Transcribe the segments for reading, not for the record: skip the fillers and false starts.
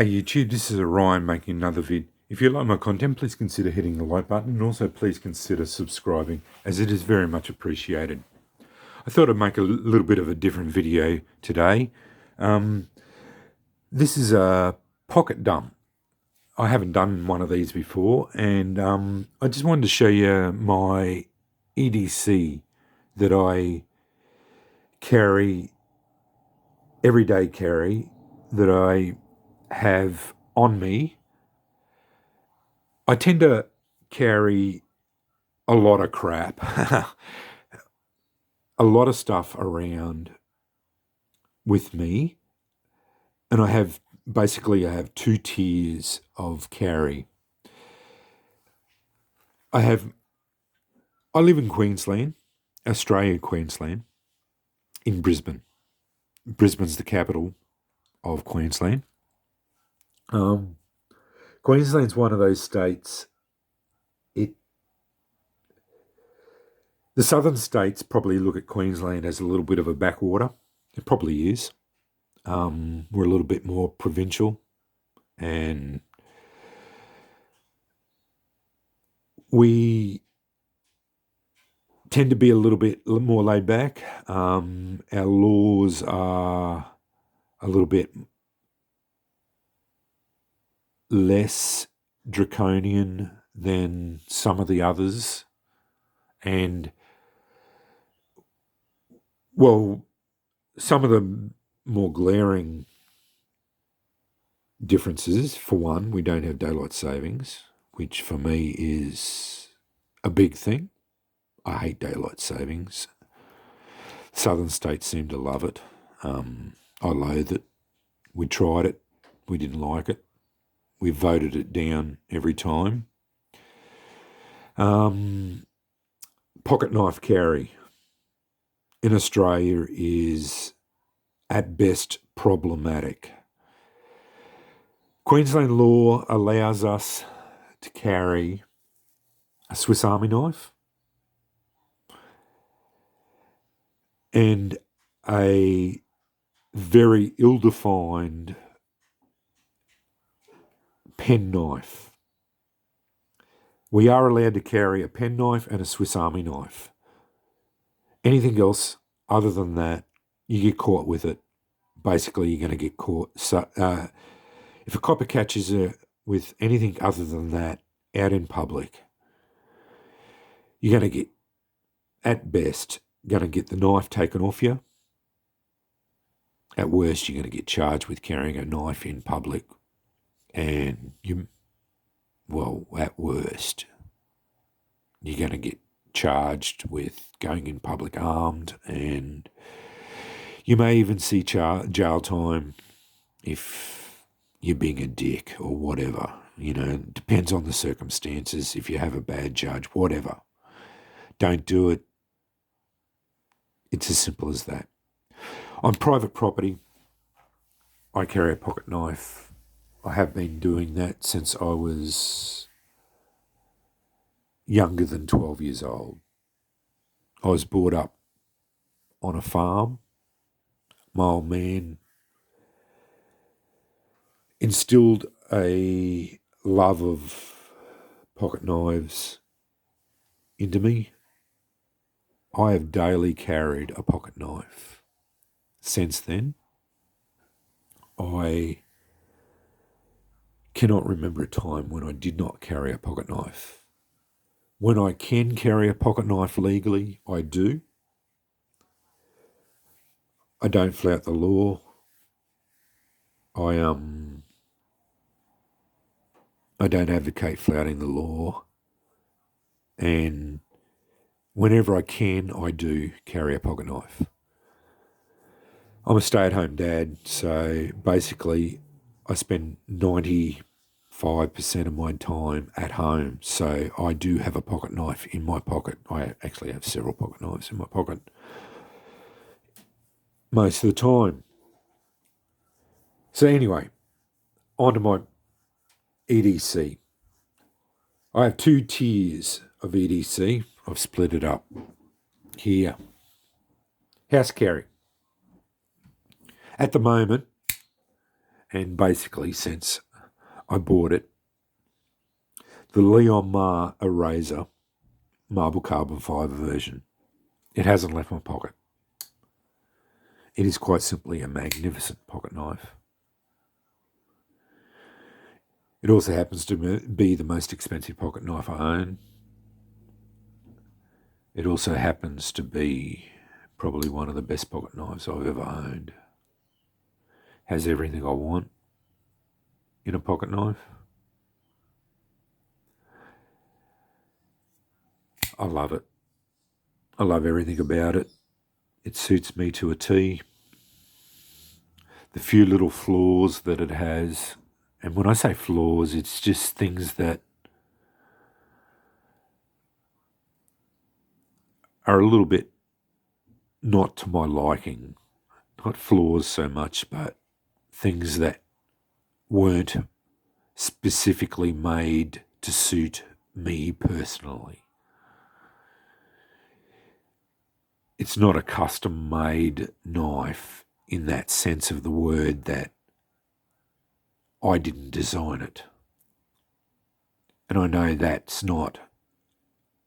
Hey YouTube, this is Ryan making another vid. If you like my content, please consider hitting the like button and also please consider subscribing as it is very much appreciated. I thought I'd make a little bit of a different video today. This is a pocket dump. I haven't done one of these before and I just wanted to show you my EDC that I carry, everyday carry, that I have on me. I tend to carry a lot of crap, a lot of stuff around with me, and I have two tiers of carry. I live in Queensland, Australia, Queensland, in Brisbane. Brisbane's the capital of Queensland. Queensland's one of those states. The southern states probably look at Queensland as a little bit of a backwater. It probably is. We're a little bit more provincial, and we tend to be a little bit more laid back. Our laws are a little bit less draconian than some of the others, and well, some of the more glaring differences, for one, we don't have daylight savings, which for me is a big thing. I hate daylight savings. Southern states seem to love it. I loathe it. We tried it. We didn't like it. We voted it down every time. Pocket knife carry in Australia is at best problematic. Queensland law allows us to carry a Swiss Army knife and a very ill-defined pen knife. We are allowed to carry a pen knife and a Swiss Army knife. Anything else other than that, you get caught with it. Basically, you're going to get caught. So, if a copper catches you with anything other than that out in public, you're going to get, at best, going to get the knife taken off you. At worst, you're going to get charged with carrying a knife in public. And at worst, you're going to get charged with going in public armed, and you may even see jail time if you're being a dick or whatever. It depends on the circumstances. If you have a bad judge, whatever. Don't do it. It's as simple as that. On private property, I carry a pocket knife. I have been doing that since I was younger than 12 years old. I was brought up on a farm. My old man instilled a love of pocket knives into me. I have daily carried a pocket knife. Since then, I cannot remember a time when I did not carry a pocket knife. When I can carry a pocket knife legally, I do. I don't flout the law. I don't advocate flouting the law. And whenever I can, I do carry a pocket knife. I'm a stay-at-home dad, so basically I spend 95% of my time at home, so I do have a pocket knife in my pocket. I actually have several pocket knives in my pocket most of the time. So anyway, on to my EDC. I have two tiers of EDC. I've split it up here. House carry. At the moment, and basically since I bought it, the Leon Ma Eraser marble carbon fibre version, it hasn't left my pocket. It is quite simply a magnificent pocket knife. It also happens to be the most expensive pocket knife I own. It also happens to be probably one of the best pocket knives I've ever owned. Has everything I want in a pocket knife. I love it. I love everything about it. It suits me to a T. The few little flaws that it has, and when I say flaws, it's just things that are a little bit not to my liking. Not flaws so much, but things that weren't specifically made to suit me personally. It's not a custom-made knife in that sense of the word, that I didn't design it. And I know that's not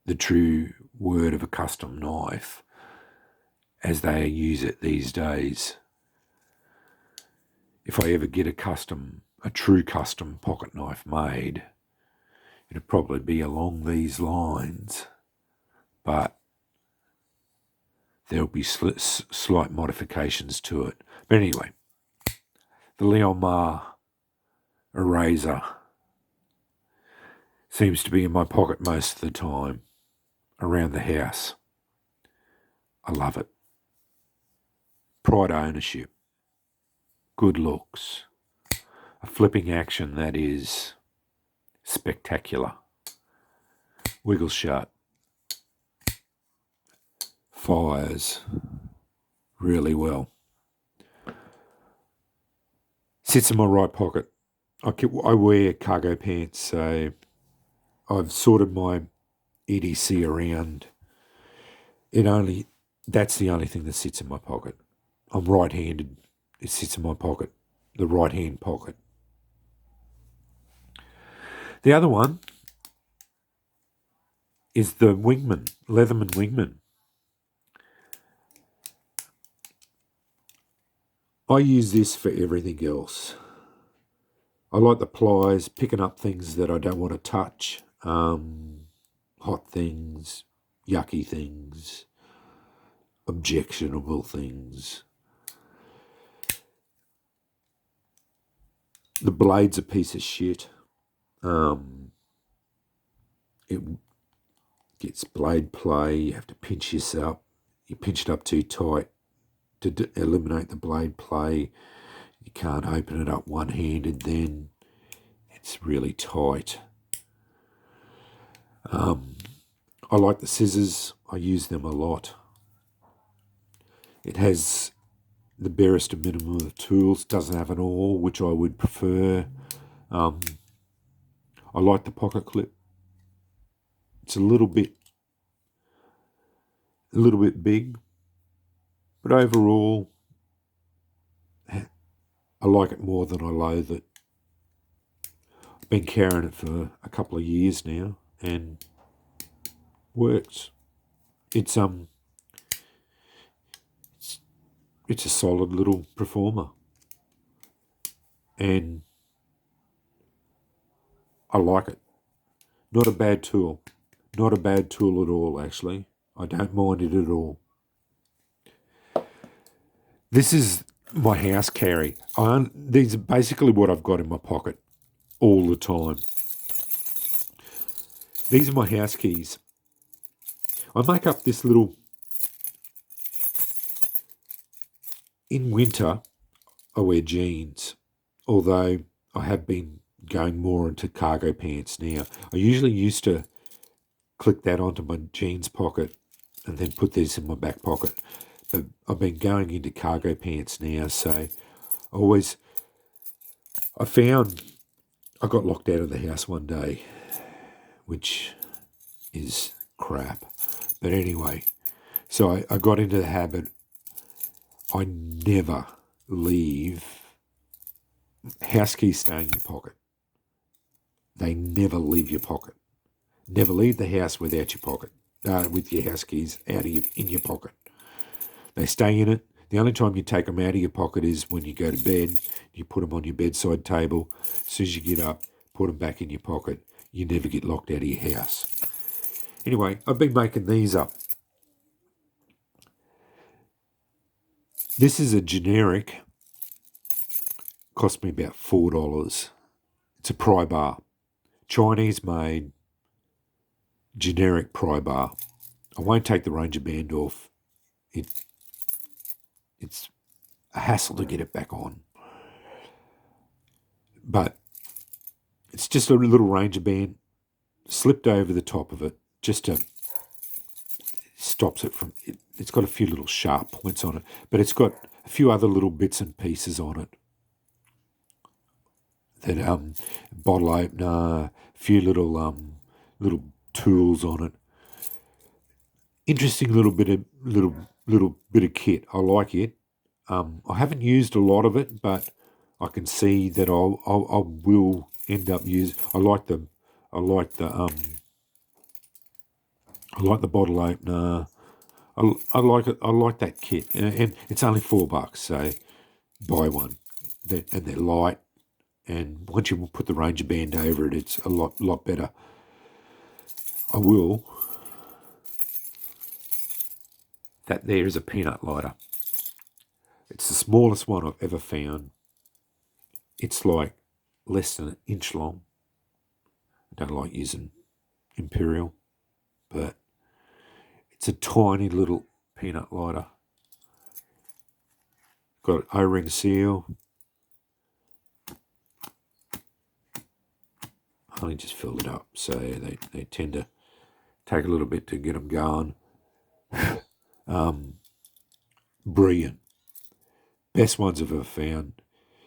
the true word of a custom knife as they use it these days. If I ever get a true custom pocket knife made, it'd probably be along these lines, but there'll be slight modifications to it. But anyway, the Leon Ma Eraser seems to be in my pocket most of the time around the house. I love it. Pride ownership, good looks, a flipping action that is spectacular, wiggles shut, fires really well, sits in my right pocket. I wear cargo pants, so I've sorted my EDC around. That's the only thing that sits in my pocket. I'm right-handed. It sits in my pocket, the right-hand pocket. The other one is the Wingman, Leatherman Wingman. I use this for everything else. I like the pliers, picking up things that I don't want to touch, hot things, yucky things, objectionable things. The blade's a piece of shit. It gets blade play. You have to pinch yourself. You pinch it up too tight to eliminate the blade play. You can't open it up one-handed then. It's really tight. I like the scissors. I use them a lot. It has the barest of minimum of tools. Doesn't have an awl, which I would prefer. I like the pocket clip. It's a little bit big, but overall, I like it more than I loathe it. I've been carrying it for a couple of years now, and works. It's a solid little performer, and I like it. Not a bad tool. Not a bad tool at all, actually. I don't mind it at all. This is my house carry. These are basically what I've got in my pocket all the time. These are my house keys. I make up this little... In winter, I wear jeans, although I have been going more into cargo pants now. I usually used to click that onto my jeans pocket and then put this in my back pocket. But I've been going into cargo pants now, so I found I got locked out of the house one day, which is crap. But anyway, so I got into the habit. I never leave house keys stay in your pocket. They never leave your pocket. Never leave the house without your pocket, with your house keys in your pocket. They stay in it. The only time you take them out of your pocket is when you go to bed. You put them on your bedside table. As soon as you get up, put them back in your pocket. You never get locked out of your house. Anyway, I've been making these up. This is a generic. Cost me about $4. It's a pry bar. Chinese made generic pry bar. I won't take the Ranger band off. It's a hassle to get it back on. But it's just a little Ranger band slipped over the top of it just to stops it from it's got a few little sharp points on it, but it's got a few other little bits and pieces on it. That bottle opener, a few little tools on it. Interesting little bit of kit. I like it. I haven't used a lot of it, but I can see that I will end up using. I like the bottle opener. I like it. I like that kit, and it's only $4, so buy one. And they're light, and once you put the Ranger band over it, it's a lot better. I will. That there is a peanut lighter. It's the smallest one I've ever found. It's like less than an inch long. I don't like using Imperial, but it's a tiny little peanut lighter. Got an O-ring seal. I only just filled it up, so they tend to take a little bit to get them going. Brilliant. Best ones I've ever found.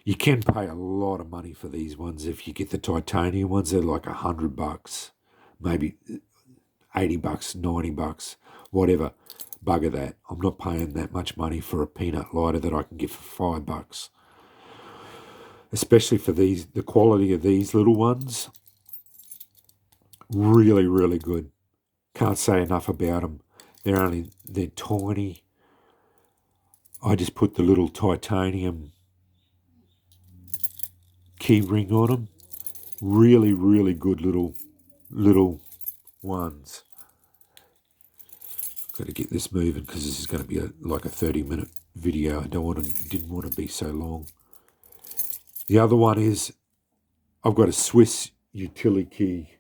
You can pay a lot of money for these ones. If you get the titanium ones, they're like $100, maybe $80, $90, whatever. Bugger that. I'm not paying that much money for a peanut lighter that I can get for $5. Especially for the quality of these little ones. Really, really good. Can't say enough about them. They're tiny. I just put the little titanium key ring on them. Really, really good little ones. Got to get this moving because this is going to be like a 30-minute video. I didn't want to be so long. The other one is I've got a Swiss utility key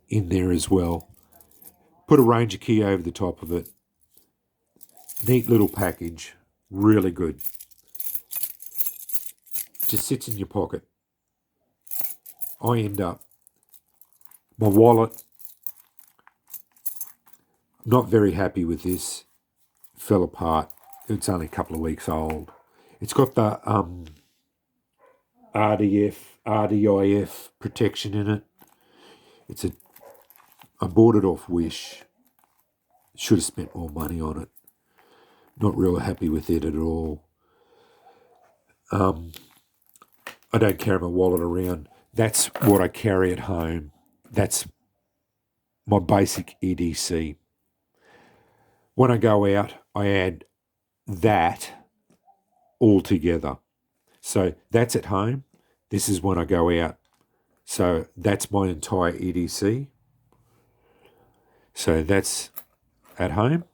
in there as well. Put a Ranger key over the top of it. Neat little package. Really good. Just sits in your pocket. I end up, my wallet, not very happy with this. Fell apart. It's only a couple of weeks old. It's got the RDIF protection in it. I bought it off Wish. Should have spent more money on it. Not real happy with it at all. I don't carry my wallet around. That's what I carry at home. That's my basic EDC. When I go out, I add that all together. So that's at home. This is when I go out. So that's my entire EDC. So that's at home.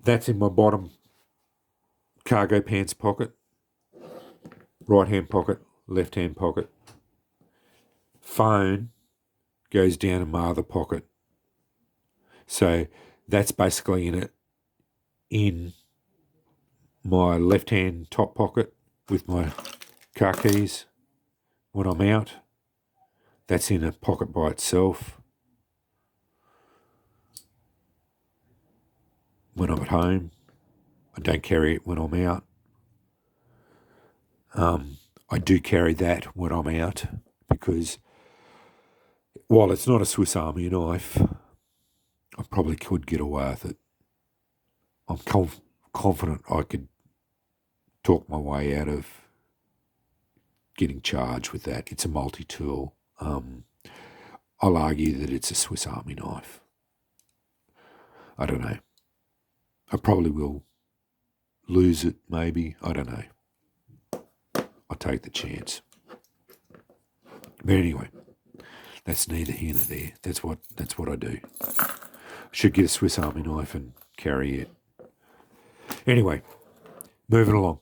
That's in my bottom cargo pants pocket. Right hand pocket, left hand pocket. Phone goes down in my other pocket. So that's basically in my left hand top pocket with my car keys when I'm out. That's in a pocket by itself. When I'm at home, I don't carry it when I'm out. I do carry that when I'm out because while it's not a Swiss Army knife, I probably could get away with it. I'm confident I could talk my way out of getting charged with that. It's a multi-tool. I'll argue that it's a Swiss Army knife. I don't know. I probably will lose it, maybe. I don't know. I'll take the chance. But anyway, that's neither here nor there. That's what I do. I should get a Swiss Army knife and carry it. Anyway, moving along.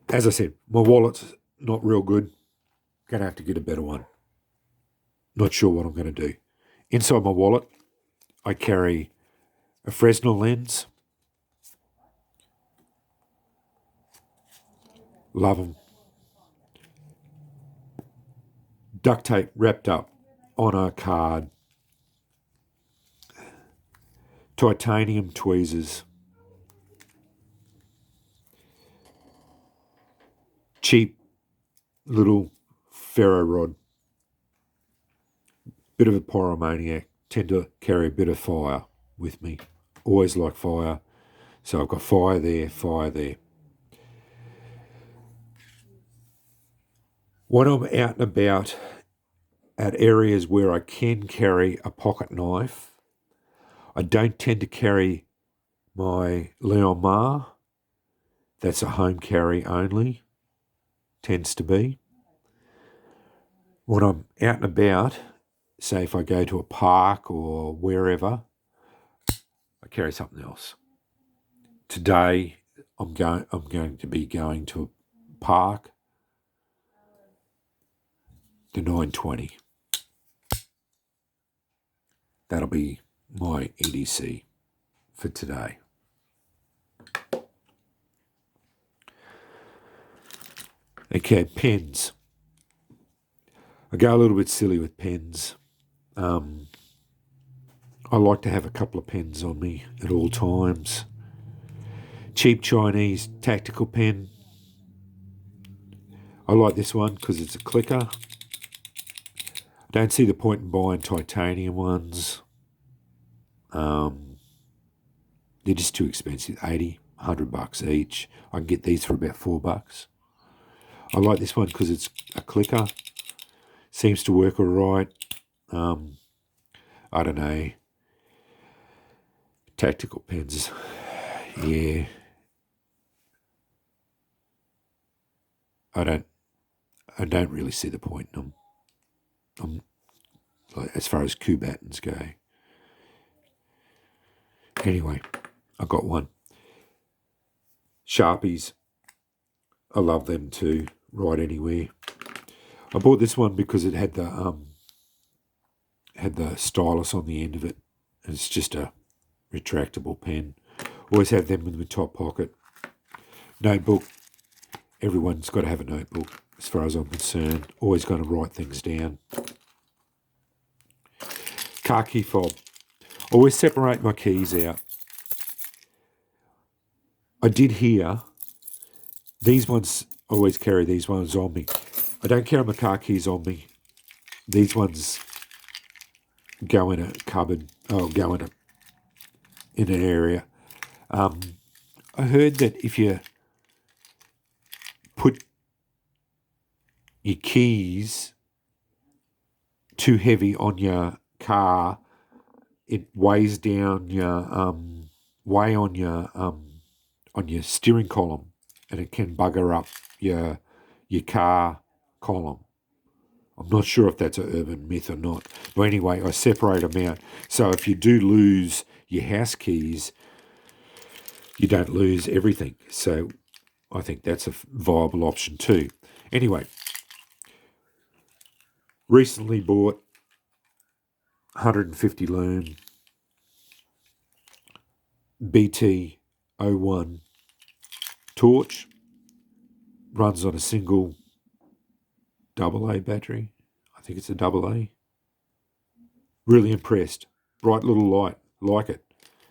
As I said, my wallet's not real good. Going to have to get a better one. Not sure what I'm going to do. Inside my wallet, I carry a Fresnel lens. Love them. Duct tape wrapped up on a card. Titanium tweezers. Cheap little ferro rod. Bit of a pyromaniac. Tend to carry a bit of fire with me. Always like fire. So I've got fire there, fire there. When I'm out and about at areas where I can carry a pocket knife, I don't tend to carry my Leon Mar. That's a home carry only. Tends to be. When I'm out and about, say if I go to a park or wherever, I carry something else. Today, I'm going to be going to a park. The 920. That'll be my EDC for today. Okay, pens. I go a little bit silly with pens. I like to have a couple of pens on me at all times. Cheap Chinese tactical pen. I like this one because it's a clicker. I don't see the point in buying titanium ones. They're just too expensive. $80, $100 each. I can get these for about $4. I like this one because it's a clicker. Seems to work all right. I don't know. Tactical pens. Yeah. I don't really see the point in them. As far as Kubatons go. Anyway, I got one. Sharpies. I love them too. Right anywhere. I bought this one because it had the stylus on the end of it. And it's just a retractable pen. Always have them in the top pocket. Notebook. Everyone's got to have a notebook, as far as I'm concerned. Always going to write things down. Car key fob. Always separate my keys out. I did hear these ones, always carry these ones on me. I don't carry my car keys on me. These ones go in a cupboard, go in an area. I heard that if you put your keys too heavy on your car, it weighs down your weigh on your steering column, and it can bugger up your car column. I'm not sure if that's an urban myth or not. But anyway, I separate them out. So if you do lose your house keys, you don't lose everything. So I think that's a viable option too. Anyway, recently bought 150 lumen BT01 torch. Runs on a single AA battery. I think it's a AA. Really impressed. Bright little light. Like it.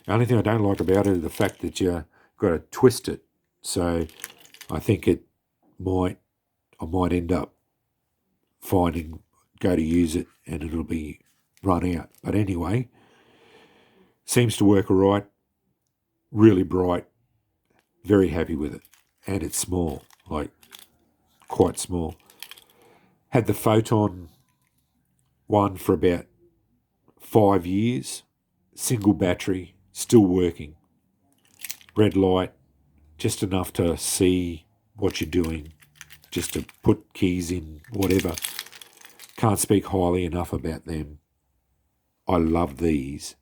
The only thing I don't like about it is the fact that you got to twist it. So I think I might end up go to use it, and it'll be run out. But anyway, seems to work all right. Really bright. Very happy with it. And it's small, like quite small. Had the Photon one for about 5 years. Single battery, still working. Red light, just enough to see what you're doing, just to put keys in, whatever. Can't speak highly enough about them. I love these.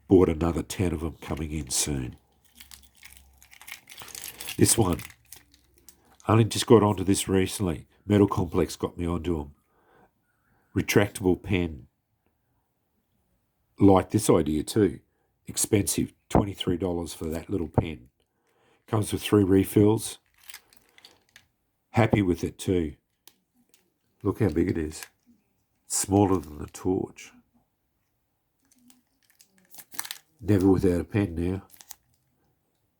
Bought another 10 of them coming in soon. This one, I only just got onto this recently. Metal Complex got me onto them. Retractable pen. Like this idea too. Expensive, $23 for that little pen. Comes with 3 refills. Happy with it too. Look how big it is. It's smaller than the torch. Never without a pen now.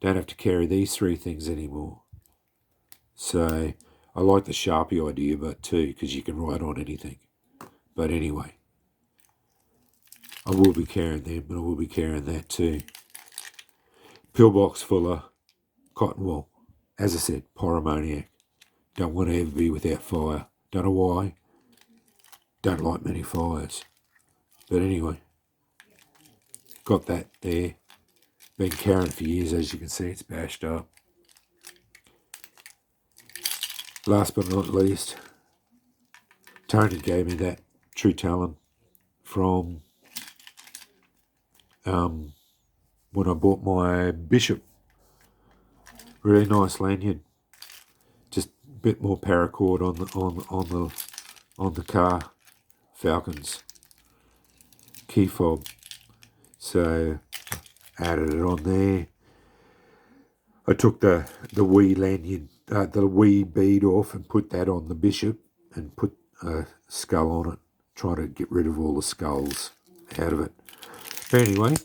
Don't have to carry these 3 things anymore. So I like the Sharpie idea, but too, because you can write on anything. But anyway, I will be carrying them, but I will be carrying that too. Pillbox full of cotton wool. As I said, pyromaniac. Don't want to ever be without fire. Don't know why. Don't like many fires. But anyway, got that there. Been carrying it for years, as you can see, it's bashed up. Last but not least, Tony gave me that True Talon from when I bought my Bishop. Really nice lanyard. Just a bit more paracord on the car. Falcons key fob. So added it on there. I took the wee lanyard, the wee bead off and put that on the Bishop and put a skull on it. Try to get rid of all the skulls out of it. But anyway,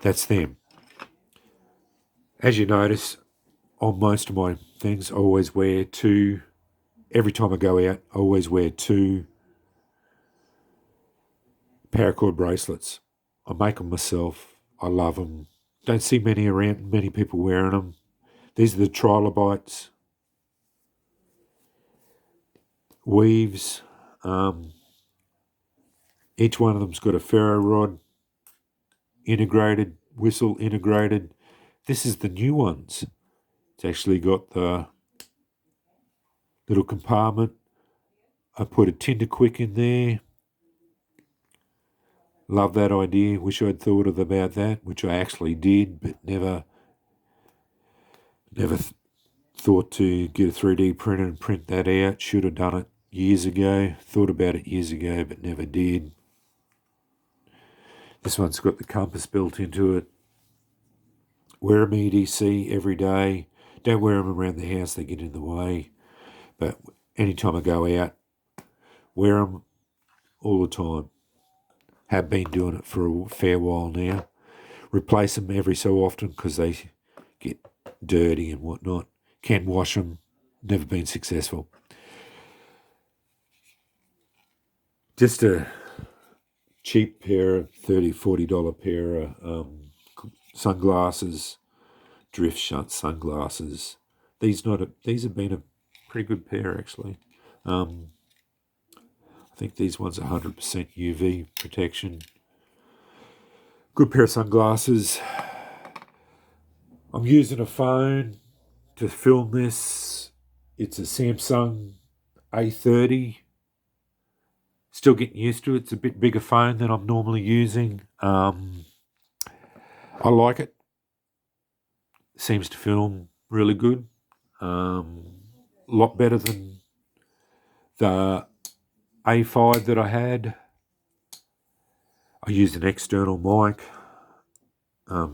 that's them. As you notice, on most of my things, I always wear 2. Every time I go out, I always wear 2 paracord bracelets. I make them myself. I love them. Don't see many people wearing them. These are the trilobites. Weaves. Each one of them's got a ferro rod integrated, whistle integrated. This is the new ones. It's actually got the little compartment. I put a Tinder Quick in there. Love that idea. Wish I'd thought about that, which I actually did, but never thought to get a 3D printer and print that out. Should have done it years ago. Thought about it years ago, but never did. This one's got the compass built into it. Wear them EDC every day. Don't wear them around the house, they get in the way. But anytime I go out, wear them all the time. Have been doing it for a fair while now. Replace them every so often because they get dirty and whatnot. Can wash them. Never been successful. Just a cheap pair of $30, $40 pair of sunglasses, drift shunt sunglasses. These have been a pretty good pair actually. I think these ones are 100% UV protection. Good pair of sunglasses. I'm using a phone to film this. It's a Samsung A30. Still getting used to it. It's a bit bigger phone than I'm normally using. I like it. Seems to film really good. A lot better than the A5 that I had. I used an external mic.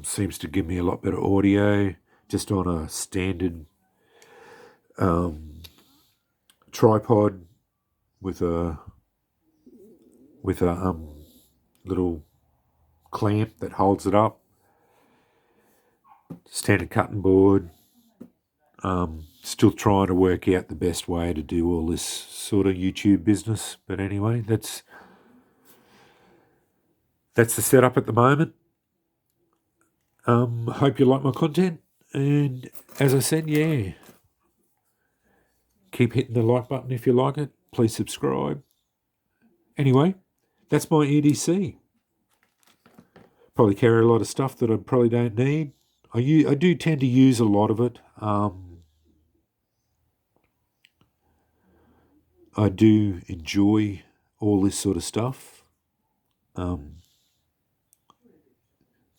Seems to give me a lot better audio just on a standard tripod with a little clamp that holds it up. Standard cutting board. Still trying to work out the best way to do all this sort of YouTube business. But anyway, that's that's the setup at the moment. Hope you like my content. And as I said, yeah, keep hitting the like button if you like it. Please subscribe. Anyway, that's my EDC. Probably carry a lot of stuff that I probably don't need. I do tend to use a lot of it. I do enjoy all this sort of stuff.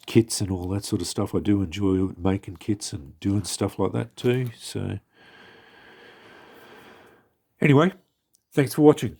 Kits and all that sort of stuff. I do enjoy making kits and doing stuff like that too. So anyway, thanks for watching.